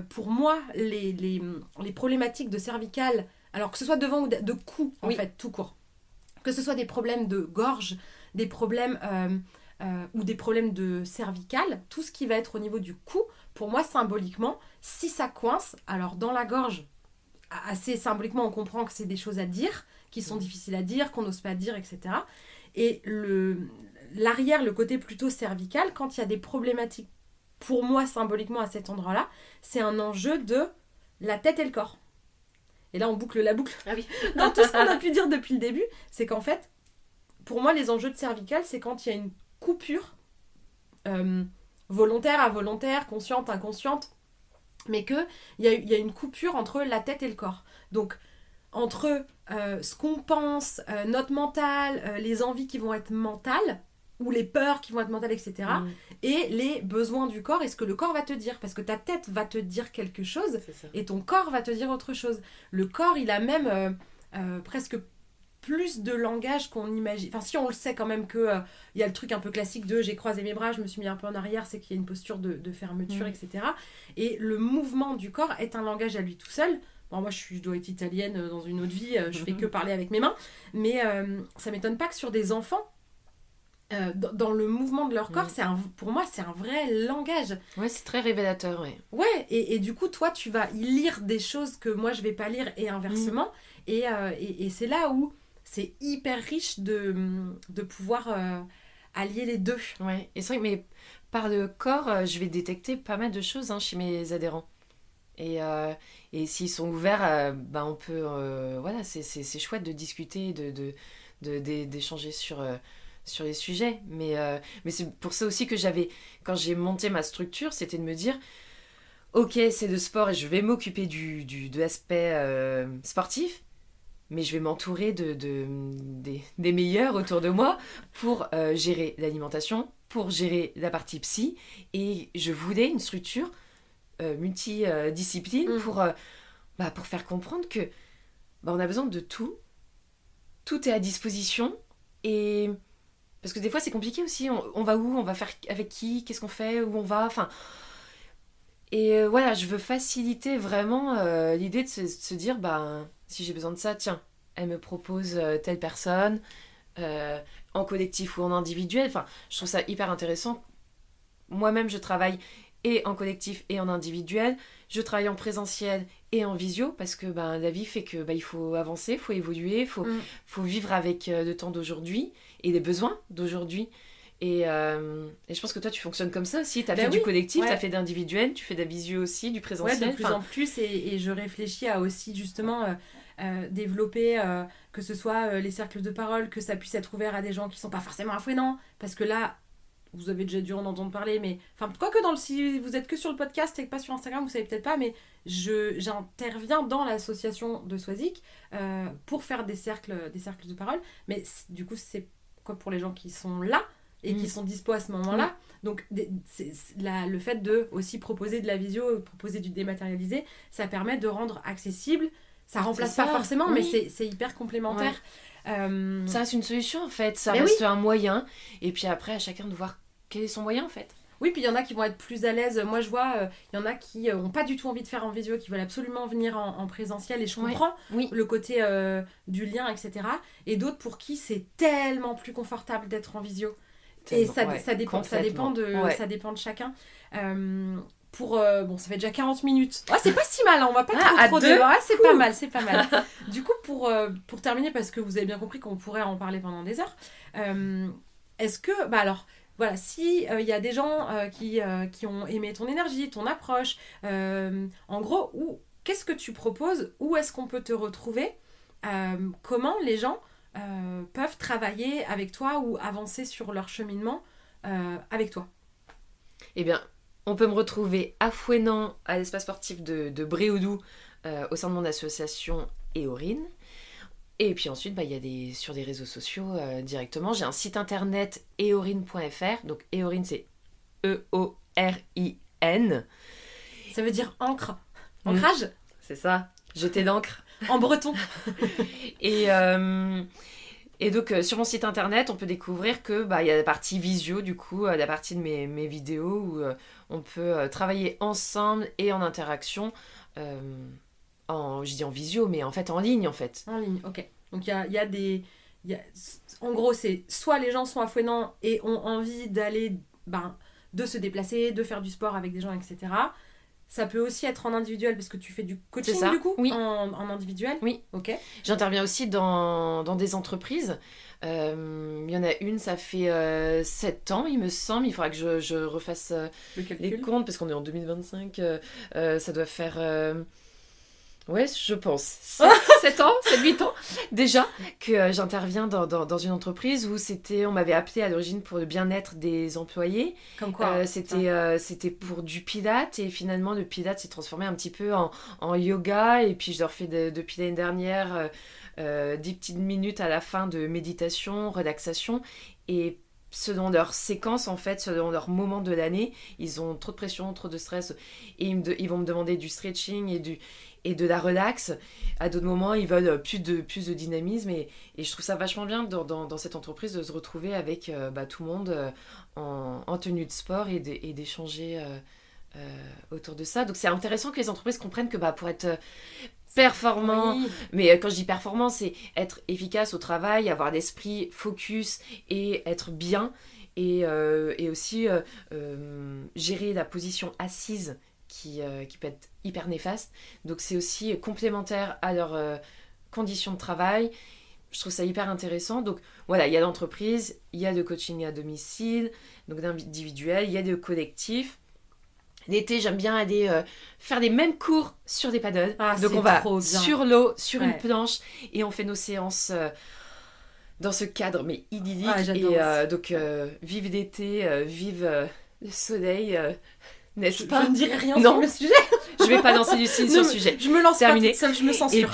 pour moi, les problématiques de cervicales, alors que ce soit devant ou de cou, en Oui. fait, tout court, que ce soit des problèmes de gorge, des problèmes ou des problèmes de cervicales, tout ce qui va être au niveau du cou, pour moi, symboliquement, si ça coince, alors dans la gorge, assez symboliquement, on comprend que c'est des choses à dire, qui sont difficiles à dire, qu'on n'ose pas dire, etc. Et l'arrière, le côté plutôt cervical, quand il y a des problématiques, pour moi, symboliquement, à cet endroit-là, c'est un enjeu de la tête et le corps. Et là, on boucle la boucle. Ah oui. Dans tout ce qu'on a pu dire depuis le début, c'est qu'en fait, pour moi, les enjeux de cervical, c'est quand il y a une coupure volontaire, involontaire, consciente, inconsciente, mais qu'il y a une coupure entre la tête et le corps. Donc, entre ce qu'on pense, notre mental, les envies qui vont être mentales, ou les peurs qui vont être mentales, etc., et les besoins du corps et ce que le corps va te dire. Parce que ta tête va te dire quelque chose, C'est ça. et ton corps va te dire autre chose. Le corps, il a même presque plus de langage qu'on imagine. Enfin, si on le sait quand même que y a le truc un peu classique de j'ai croisé mes bras, je me suis mis un peu en arrière, c'est qu'il y a une posture de fermeture, etc. Et le mouvement du corps est un langage à lui tout seul. Bon, moi, je dois être italienne dans une autre vie, je fais que parler avec mes mains. Mais ça m'étonne pas que sur des enfants, dans le mouvement de leur corps, pour moi, c'est un vrai langage. Ouais, c'est très révélateur, ouais. Ouais, et du coup, toi, tu vas y lire des choses que moi, je vais pas lire, et inversement. Et c'est là où c'est hyper riche de pouvoir allier les deux. Ouais, et c'est vrai que mais par le corps, je vais détecter pas mal de choses chez mes adhérents. Et s'ils sont ouverts, on peut... voilà, c'est chouette de discuter, d'échanger sur les sujets. Mais c'est pour ça aussi que quand j'ai monté ma structure, c'était de me dire, ok, c'est de sport et je vais m'occuper de l'aspect sportif, mais je vais m'entourer des meilleurs autour de moi pour gérer l'alimentation, pour gérer la partie psy. Et je voulais une structure multidiscipline pour faire comprendre que on a besoin de tout. Tout est à disposition. Et parce que des fois, c'est compliqué aussi. On va où ? On va faire avec qui ? Qu'est-ce qu'on fait ? Où on va ? Enfin... Et voilà, je veux faciliter vraiment l'idée de se dire, si j'ai besoin de ça, tiens, elle me propose telle personne, en collectif ou en individuel. Enfin, je trouve ça hyper intéressant. Moi-même, je travaille et en collectif et en individuel. Je travaille en présentiel et en visio parce que la vie fait que il faut avancer, il faut évoluer, il faut vivre avec le temps d'aujourd'hui et les besoins d'aujourd'hui. Et je pense que toi, tu fonctionnes comme ça aussi. Tu as fait du collectif, tu as fait d'individuel, tu fais de la visio aussi, du présentiel. Ouais, de plus en plus. Et je réfléchis à aussi justement développer, que ce soit les cercles de parole, que ça puisse être ouvert à des gens qui ne sont pas forcément affluents. Parce que là, vous avez déjà dû en entendre parler, mais enfin, quoique si vous êtes que sur le podcast et pas sur Instagram, vous savez peut-être pas, mais j'interviens dans l'association de Swazik pour faire des cercles de parole. Mais du coup, c'est quoi pour les gens qui sont là et qui sont dispo à ce moment-là. Donc le fait de aussi proposer de la visio, proposer du dématérialisé, ça permet de rendre accessible. Ça remplace pas forcément, mais c'est hyper complémentaire. Ouais. Ça reste une solution en fait, ça reste un moyen. Et puis après, à chacun de voir quel est son moyen en fait. Oui, puis il y en a qui vont être plus à l'aise. Moi, je vois, il y en a qui n'ont pas du tout envie de faire en visio, qui veulent absolument venir en présentiel. Et je comprends le côté du lien, etc. Et d'autres pour qui c'est tellement plus confortable d'être en visio. Et ça dépend de chacun. Ça fait déjà 40 minutes. Ah, c'est pas si mal, hein, on va pas trop débat. C'est pas mal. Du coup, pour terminer, parce que vous avez bien compris qu'on pourrait en parler pendant des heures, est-ce que, voilà, si y a des gens qui ont aimé ton énergie, ton approche, en gros, qu'est-ce que tu proposes? Où est-ce qu'on peut te retrouver? Comment les gens peuvent travailler avec toi ou avancer sur leur cheminement avec toi? Eh bien, on peut me retrouver à Fouesnant, à l'espace sportif de Bréoudou, au sein de mon association Éorine. Et puis ensuite, il y a sur des réseaux sociaux directement. J'ai un site internet eorine.fr. Donc Éorine, c'est E-O-R-I-N. Ça veut dire encre. Ancrage. C'est ça, jeter d'encre. En breton. Et donc, sur mon site internet, on peut découvrir que y a la partie visio, du coup, la partie de mes vidéos où on peut travailler ensemble et en interaction. Je dis en visio, mais en fait en ligne, en fait. En ligne, ok. Donc, il y a des... En gros, c'est soit les gens sont à Fouesnant et ont envie d'aller... de se déplacer, de faire du sport avec des gens, etc. Ça peut aussi être en individuel parce que tu fais du coaching du coup en individuel. Oui. Ok. J'interviens aussi dans des entreprises. Il y en a une, ça fait 7 ans, il me semble. Il faudra que je refasse les comptes parce qu'on est en 2025. Ça doit faire... Ouais, je pense. 7 ans, 7-8 ans déjà que j'interviens dans une entreprise où on m'avait appelé à l'origine pour le bien-être des employés. Comme quoi c'était pour du pilates et finalement le pilates s'est transformé un petit peu en yoga et puis je leur fais depuis l'année dernière 10 petites minutes à la fin de méditation, relaxation et selon leur séquence en fait, selon leur moment de l'année, ils ont trop de pression, trop de stress et ils vont me demander du stretching et de la relax. À d'autres moments, ils veulent plus de dynamisme et je trouve ça vachement bien dans cette entreprise de se retrouver avec tout le monde en tenue de sport et d'échanger autour de ça. Donc c'est intéressant que les entreprises comprennent que pour être performant, mais quand je dis performant, c'est être efficace au travail, avoir l'esprit focus et être bien et aussi gérer la position assise qui peut être hyper néfaste. Donc c'est aussi complémentaire à leurs conditions de travail. Je trouve ça hyper intéressant. Donc voilà, il y a l'entreprise, il y a le coaching à domicile, donc d'individuel, il y a le collectif. L'été, j'aime bien aller faire les mêmes cours sur des paddles. Donc on va sur l'eau, sur une planche et on fait nos séances dans ce cadre mais idyllique. Donc vive l'été, vive le soleil. N'est-ce pas? Je ne dirai rien sur le sujet. Je vais pas lancer du signe sur le sujet. Je me lance terminé. Pas toute seule, je me censure.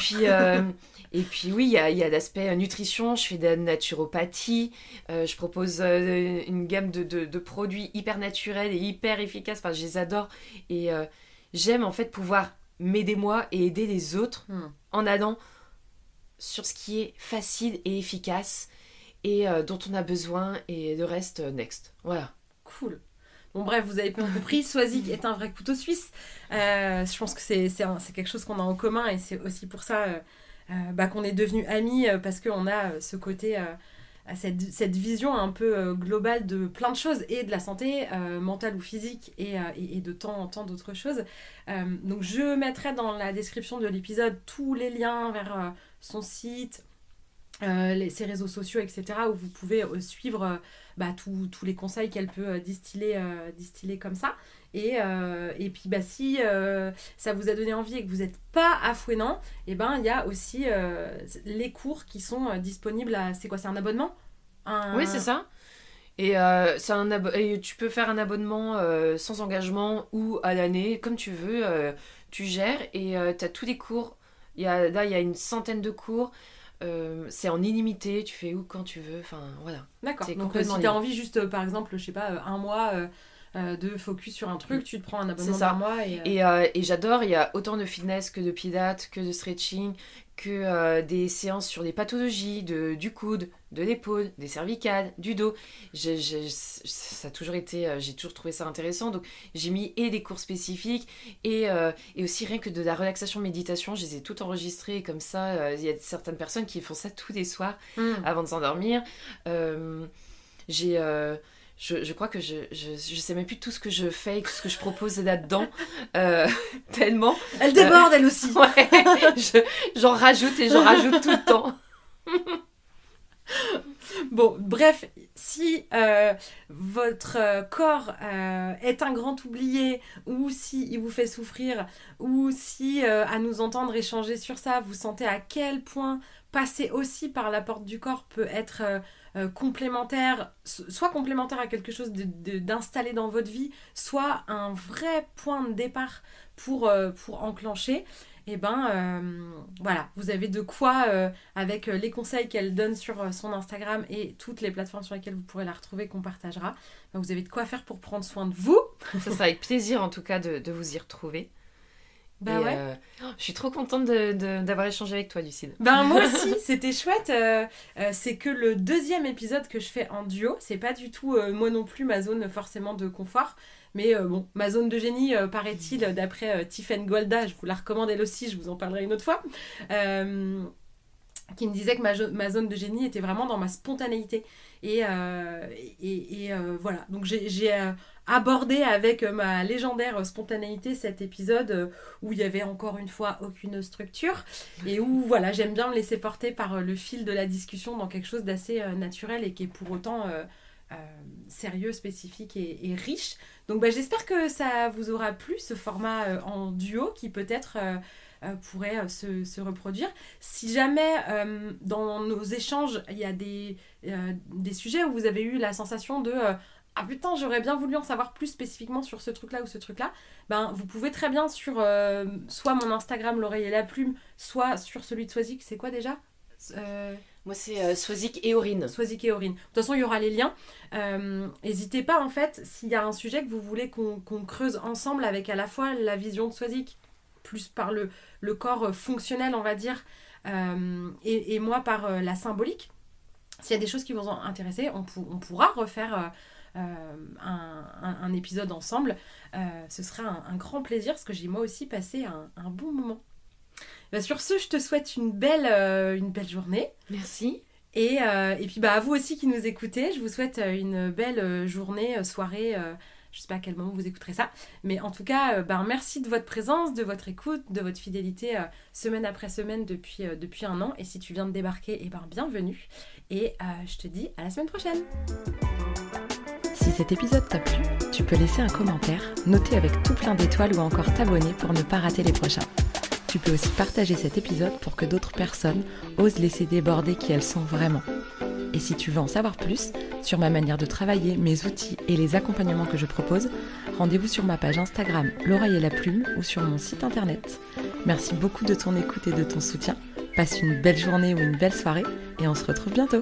Et puis oui, il y a l'aspect nutrition, je fais de la naturopathie, je propose une gamme de produits hyper naturels et hyper efficaces, je les adore. Et j'aime en fait pouvoir m'aider moi et aider les autres en allant sur ce qui est facile et efficace et dont on a besoin et le reste, next. Voilà. Cool. Bon bref, vous avez bien compris, Swazik est un vrai couteau suisse. Je pense que c'est quelque chose qu'on a en commun et c'est aussi pour ça qu'on est devenus amis parce qu'on a ce côté cette vision un peu globale de plein de choses et de la santé mentale ou physique et de tant d'autres choses. Donc je mettrai dans la description de l'épisode tous les liens vers son site, ses réseaux sociaux, etc. où vous pouvez suivre tous les conseils qu'elle peut distiller comme ça. Et puis si ça vous a donné envie et que vous n'êtes pas à Fouesnant, il y a aussi les cours qui sont disponibles c'est un abonnement? Oui, c'est ça. Et, et tu peux faire un abonnement sans engagement ou à l'année, comme tu veux, tu gères et tu as tous les cours. Il y a une centaine de cours. C'est en illimité, tu fais où quand tu veux, enfin voilà. D'accord, donc si tu as envie juste par exemple, je sais pas, un mois de focus sur un truc, tu te prends un abonnement d'un mois. Et j'adore, il y a autant de fitness que de pilates, que de stretching, que des séances sur des pathologies, du coude, de l'épaule, des cervicales, du dos. Ça a toujours été, j'ai toujours trouvé ça intéressant, donc j'ai mis des cours spécifiques et aussi rien que de la relaxation méditation, je les ai toutes enregistrées comme ça. Il y a certaines personnes qui font ça tous les soirs avant de s'endormir. Je crois que je sais même plus tout ce que je fais et tout ce que je propose là-dedans, tellement. Elle déborde, elle aussi. Ouais, j'en rajoute et j'en rajoute tout le temps. Bon, bref, si votre corps est un grand oublié, ou si il vous fait souffrir, ou si à nous entendre échanger sur ça, vous sentez à quel point passer aussi par la porte du corps peut être complémentaire, soit complémentaire à quelque chose d'installé dans votre vie, soit un vrai point de départ pour enclencher. Et voilà, vous avez de quoi, avec les conseils qu'elle donne sur son Instagram et toutes les plateformes sur lesquelles vous pourrez la retrouver, qu'on partagera, vous avez de quoi faire pour prendre soin de vous. Ça sera avec plaisir en tout cas de vous y retrouver. Ouais. Je suis trop contente d'avoir échangé avec toi, Lucille. Moi aussi, c'était chouette. C'est que le 2e épisode que je fais en duo. C'est pas du tout, moi non plus, ma zone forcément de confort. Mais ma zone de génie, paraît-il, d'après Tiffen Golda, je vous la recommande elle aussi, je vous en parlerai une autre fois, qui me disait que ma zone de génie était vraiment dans ma spontanéité. Et voilà, donc j'ai abordé avec ma légendaire spontanéité cet épisode où il y avait encore une fois aucune structure et où voilà, j'aime bien me laisser porter par le fil de la discussion dans quelque chose d'assez naturel et qui est pour autant sérieux, spécifique et riche. Donc j'espère que ça vous aura plu, ce format en duo qui peut-être pourrait se reproduire. Si jamais dans nos échanges il y a des sujets où vous avez eu la sensation de ah putain, j'aurais bien voulu en savoir plus spécifiquement sur ce truc-là ou ce truc-là, vous pouvez très bien sur soit mon Instagram l'oreille et la plume, soit sur celui de Swazik. C'est quoi déjà Moi c'est Swazik et Aurine. Swazik et Aurine. De toute façon il y aura les liens. N'hésitez pas en fait, s'il y a un sujet que vous voulez qu'on creuse ensemble avec à la fois la vision de Swazik, plus par le corps fonctionnel on va dire, et moi par la symbolique. S'il y a des choses qui vous ont intéressé, on pourra refaire un épisode ensemble. Ce sera un grand plaisir parce que j'ai moi aussi passé un bon moment. Sur ce, je te souhaite une belle journée. Merci. Et puis à vous aussi qui nous écoutez, je vous souhaite une belle journée, soirée. Je ne sais pas à quel moment vous écouterez ça. Mais en tout cas, merci de votre présence, de votre écoute, de votre fidélité semaine après semaine depuis un an. Et si tu viens de débarquer, bienvenue. Et je te dis à la semaine prochaine. Si cet épisode t'a plu, tu peux laisser un commentaire, noter avec tout plein d'étoiles ou encore t'abonner pour ne pas rater les prochains. Tu peux aussi partager cet épisode pour que d'autres personnes osent laisser déborder qui elles sont vraiment. Et si tu veux en savoir plus sur ma manière de travailler, mes outils et les accompagnements que je propose, rendez-vous sur ma page Instagram L'Oreille et la Plume ou sur mon site internet. Merci beaucoup de ton écoute et de ton soutien. Passe une belle journée ou une belle soirée et on se retrouve bientôt.